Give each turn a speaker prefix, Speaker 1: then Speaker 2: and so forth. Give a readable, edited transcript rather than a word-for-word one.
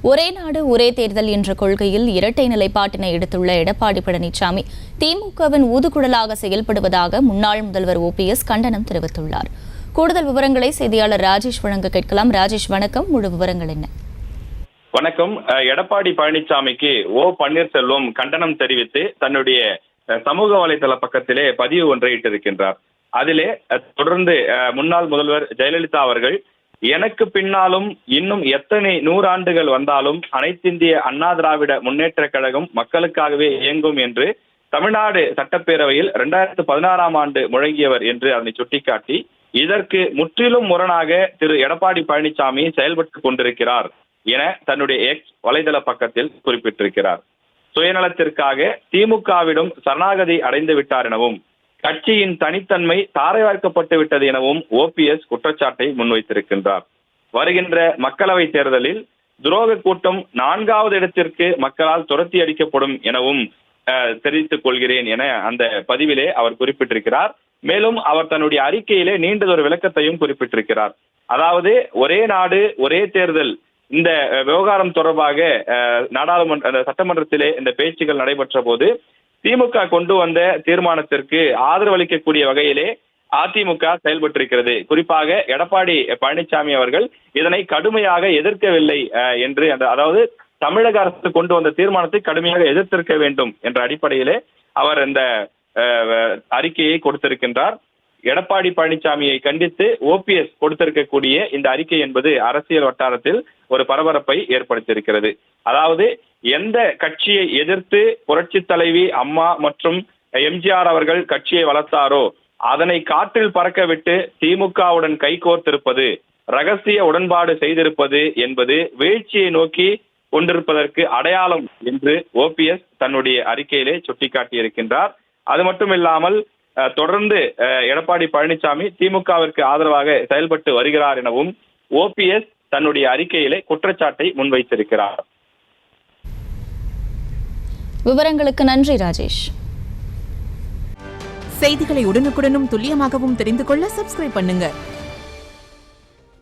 Speaker 1: ஒரே நாடு ஒரே தேர்தல் என்ற கொள்கையில் இரட்டை நிலைப்பாட்டினை எடுத்துள்ள எடப்பாடி பழனிசாமி திமுகவின் ஊதுகுழலாக செயல்படுவதாக முன்னாள் முதல்வர் ஓபிஎஸ் கண்டனம் தெரிவித்துள்ளார். கூடுதல் விவரங்களை செய்தியாளர் ராஜேஷ் வழங்க கேட்கலாம். ராஜேஷ், வணக்கம். முழு விவரங்கள் என்ன?
Speaker 2: வணக்கம். எடப்பாடி பழனிசாமிக்கு ஓ பன்னீர்செல்வம் கண்டனம் தெரிவித்து தன்னுடைய சமூக வலைதள பக்கத்திலே பதிவு ஒன்றை இட்டிருக்கின்றார். அதிலே தொடர்ந்து முன்னாள் முதல்வர் ஜெயலலிதா அவர்கள், எனக்கு பின்னாலும் இன்னும் எத்தனை 100 ஆண்டுகள் வந்தாலும் அனைத்திந்திய அண்ணா திராவிட முன்னேற்ற கழகம் மக்களுக்காகவே இயங்கும் என்று தமிழ்நாடு சட்டப்பேரவையில் 2016ஆம் ஆண்டு முழங்கியவர் என்று அதனை சுட்டிக்காட்டி, இதற்கு முற்றிலும் முரணாக திரு எடப்பாடி பழனிசாமி செயல்பட்டுக் கொண்டிருக்கிறார் என தன்னுடைய எக்ஸ் வலைதள பக்கத்தில் குறிப்பிட்டிருக்கிறார். சுயநலத்திற்காக திமுகவிடம் சரணாகதி அடைந்து விட்டார் எனவும், கட்சியின் தனித்தன்மை தாரைவார்க்கப்பட்டு விட்டது எனவும் ஓபிஎஸ் குற்றச்சாட்டை முன்வைத்திருக்கின்றார். வருகின்ற மக்களவை தேர்தலில் துரோக கூட்டம் 4வது இடத்திற்கு மக்களால் துரத்தி அடிக்கப்படும் எனவும் தெரிவித்துக் கொள்கிறேன் என அந்த பதிவிலே அவர் குறிப்பிட்டிருக்கிறார். மேலும் அவர் தன்னுடைய அறிக்கையிலே நீண்டதொரு விளக்கத்தையும் குறிப்பிட்டிருக்கிறார். அதாவது ஒரே நாடு ஒரே தேர்தல் இந்த விவகாரம் தொடர்பாக நாடாளுமன்ற சட்டமன்றத்திலே இந்த பேச்சுகள் நடைபெற்ற போது திமுக கொண்டு வந்த தீர்மானத்திற்கு ஆதரவளிக்கக்கூடிய வகையிலே அதிமுக செயல்பட்டிருக்கிறது. குறிப்பாக எடப்பாடி பழனிசாமி அவர்கள் இதனை கடுமையாக எதிர்க்கவில்லை என்று, அதாவது தமிழக அரசு கொண்டு வந்த தீர்மானத்தை கடுமையாக எதிர்த்திருக்க வேண்டும் என்ற அடிப்படையிலே அவர் இந்த அறிக்கையை கொடுத்திருக்கின்றார். எடப்பாடி பழனிசாமியை கண்டித்து ஓபிஎஸ் கொடுத்திருக்கக்கூடிய இந்த அறிக்கை என்பது அரசியல் வட்டாரத்தில் ஒரு பரபரப்பை ஏற்படுத்தியிருக்கிறது. அதாவது எந்த கட்சியை எதிர்த்து புரட்சி தலைவி அம்மா மற்றும் எம்ஜிஆர் அவர்கள் கட்சியை வளர்த்தாரோ அதனை காற்றில் பறக்க விட்டு திமுகவுடன் கைகோர்த்திருப்பது, ரகசிய உடன்பாடு செய்திருப்பது என்பது வீழ்ச்சியை நோக்கி கொண்டிருப்பதற்கு அடையாளம் என்று ஓபிஎஸ் தன்னுடைய அறிக்கையிலே சுட்டிக்காட்டியிருக்கின்றார். அது மட்டும் இல்லாமல் தொடர்ந்து எடப்பாடி பழனிசாமி திமுகவிற்கு ஆதரவாக செயல்பட்டு வருகிறார் எனவும் ஓபிஎஸ் தன்னுடைய அறிக்கையிலே குற்றச்சாட்டை முன்வைத்திருக்கிறார்.
Speaker 1: விவரங்களுக்கு நன்றி ராஜேஷ்.
Speaker 3: செய்திகளை உடனுக்குடனும் துல்லியமாகவும் தெரிந்து கொள்ள சப்ஸ்கிரைப் பண்ணுங்க.